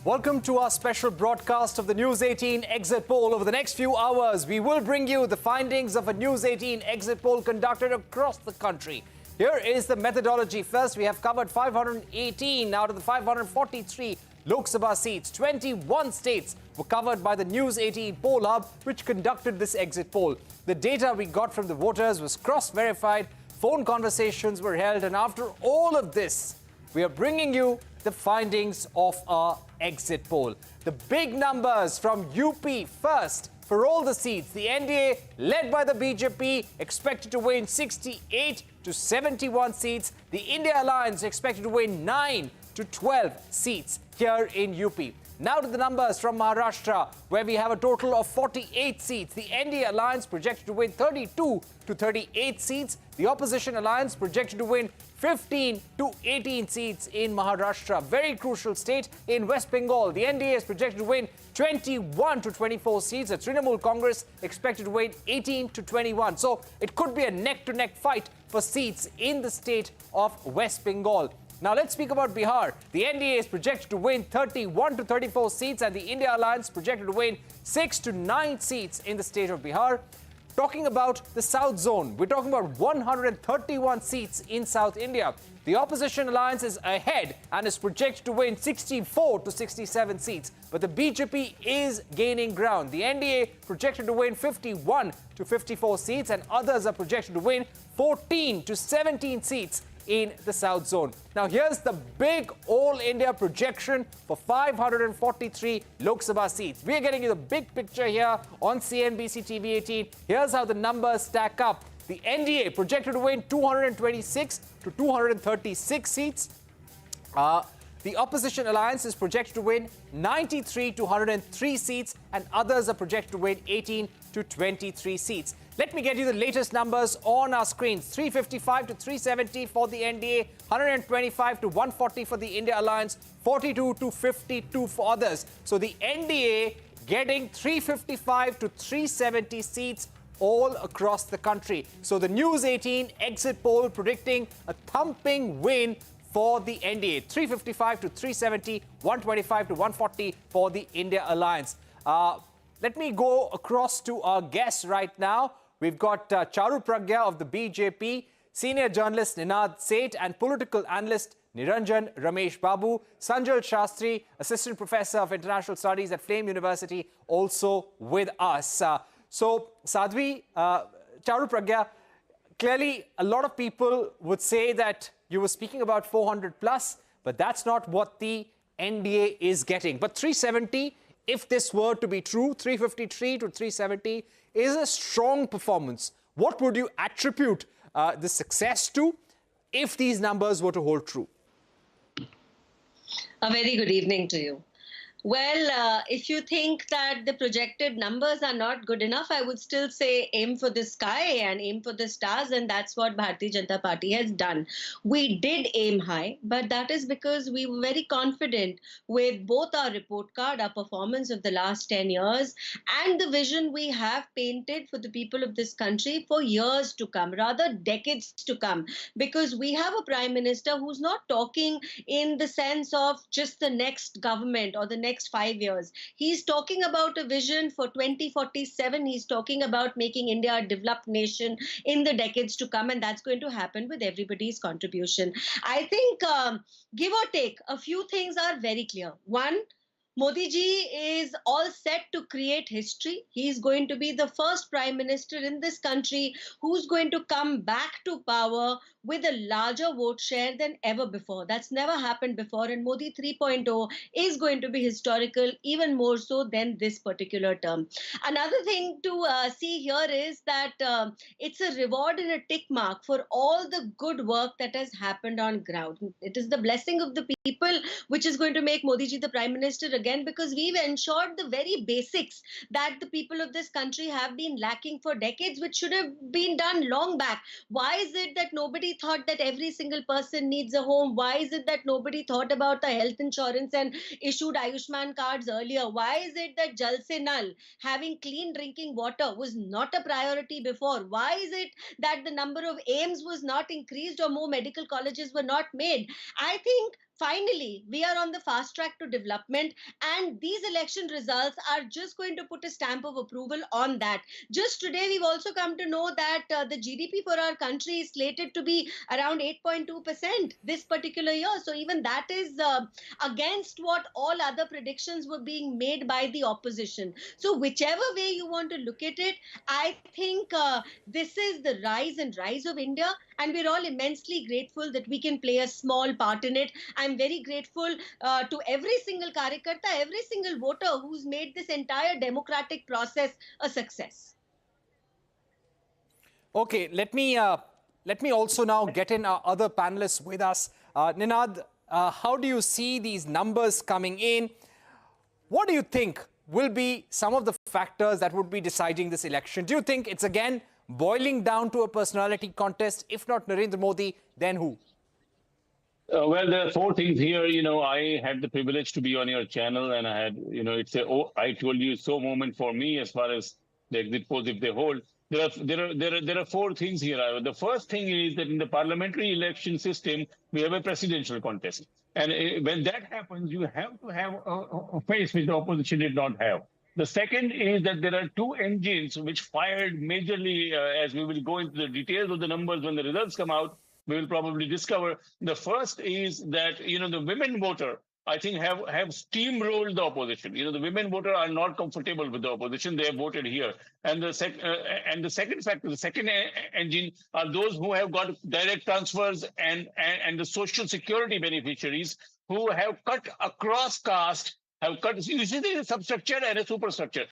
Welcome to our special broadcast of the News 18 Exit Poll. Over the next few hours, we will bring you the findings of a News 18 Exit Poll conducted across the country. Here is the methodology. First, we have covered 518 out of the 543 Lok Sabha seats. 21 states were covered by the News 18 Poll Hub, which conducted this exit poll. The data we got from the voters was cross-verified, phone conversations were held, and after all of this, we are bringing you the findings of our exit poll. The big numbers from UP first. For all the seats, the NDA, led by the BJP, expected to win 68 to 71 seats. The India Alliance expected to win 9 to 12 seats here in UP. Now to the numbers from Maharashtra, where we have a total of 48 seats. The NDA Alliance projected to win 32 to 38 seats. The Opposition Alliance projected to win 15 to 18 seats in Maharashtra. Very crucial state. In West Bengal, the NDA is projected to win 21 to 24 seats. The Trinamool Congress expected to win 18 to 21. So it could be a neck-to-neck fight for seats in the state of West Bengal. Now let's speak about Bihar. The NDA is projected to win 31 to 34 seats, and the India Alliance projected to win 6 to 9 seats in the state of Bihar. Talking about the South Zone, we're talking about 131 seats in South India. The Opposition Alliance is ahead and is projected to win 64 to 67 seats. But the BJP is gaining ground. The NDA projected to win 51 to 54 seats, and others are projected to win 14 to 17 seats in the South Zone. Now here's the big all-India projection for 543 Lok Sabha seats. We are getting you the big picture here on CNBC-TV18. Here's how the numbers stack up. The NDA projected to win 226 to 236 seats. The Opposition Alliance is projected to win 93 to 103 seats, and others are projected to win 18 to 23 seats. Let me get you the latest numbers on our screens. 355 to 370 for the NDA, 125 to 140 for the India Alliance, 42 to 52 for others. So the NDA getting 355 to 370 seats all across the country. So the News 18 exit poll predicting a thumping win for the NDA. 355 to 370, 125 to 140 for the India Alliance. Let me go across to our guests right now. We've got Charu Pragya of the BJP, senior journalist Ninad Seth, and political analyst Niranjan Ramesh Babu. Sanjal Shastri, assistant professor of international studies at Flame University, also with us. So, Sadhvi, Charu Pragya, clearly a lot of people would say that you were speaking about 400 plus, but that's not what the NDA is getting. But 370, if this were to be true, 353 to 370 is a strong performance. What would you attribute the success to if these numbers were to hold true? A very good evening to you. Well, if you think that the projected numbers are not good enough, I would still say aim for the sky and aim for the stars, and that's what Bharatiya Janata Party has done. We did aim high, but that is because we were very confident with both our report card, our performance of the last 10 years, and the vision we have painted for the people of this country for years to come, rather decades to come, because we have a Prime Minister who's not talking in the sense of just the next government or the next 5 years. He's talking about a vision for 2047. He's talking about making India a developed nation in the decades to come, and that's going to happen with everybody's contribution. I think, give or take, a few things are very clear. One, Modi ji is all set to create history. He is going to be the first Prime Minister in this country who's going to come back to power with a larger vote share than ever before. That's never happened before, and Modi 3.0 is going to be historical, even more so than this particular term. Another thing to see here is that it's a reward and a tick mark for all the good work that has happened on ground. It is the blessing of the people which is going to make Modi ji the Prime Minister again, because we've ensured the very basics that the people of this country have been lacking for decades, which should have been done long back. Why is it that nobody thought that every single person needs a home? Why is it that nobody thought about the health insurance and issued Ayushman cards earlier? Why is it that Jal Se Nal, having clean drinking water, was not a priority before? Why is it that the number of AIIMS was not increased or more medical colleges were not made? I think finally, we are on the fast track to development, and these election results are just going to put a stamp of approval on that. Just today, we've also come to know that the GDP for our country is slated to be around 8.2% this particular year. So even that is against what all other predictions were being made by the opposition. So whichever way you want to look at it, I think this is the rise of India, and we're all immensely grateful that we can play a small part in it. I'm very grateful to every single Karyakarta, every single voter who's made this entire democratic process a success. Okay, let me also now get in our other panelists with us. Ninad, how do you see these numbers coming in? What do you think will be some of the factors that would be deciding this election? Do you think it's again boiling down to a personality contest? If not Narendra Modi, then who? Well, there are four things here. I had the privilege to be on your channel, and I had, it's a I told you so moment for me as far as the exit polls, if they hold. There are four things here. The first thing is that in the parliamentary election system, we have a presidential contest. And when that happens, you have to have a face which the opposition did not have. The second is that there are two engines which fired majorly, as we will go into the details of the numbers when the results come out, we will probably discover. The first is that, the women voter, I think, have steamrolled the opposition. The women voter are not comfortable with the opposition. They have voted here. And the second factor, the second engine, are those who have got direct transfers and the social security beneficiaries who have cut across caste, have cut. You see, there is a substructure and a superstructure.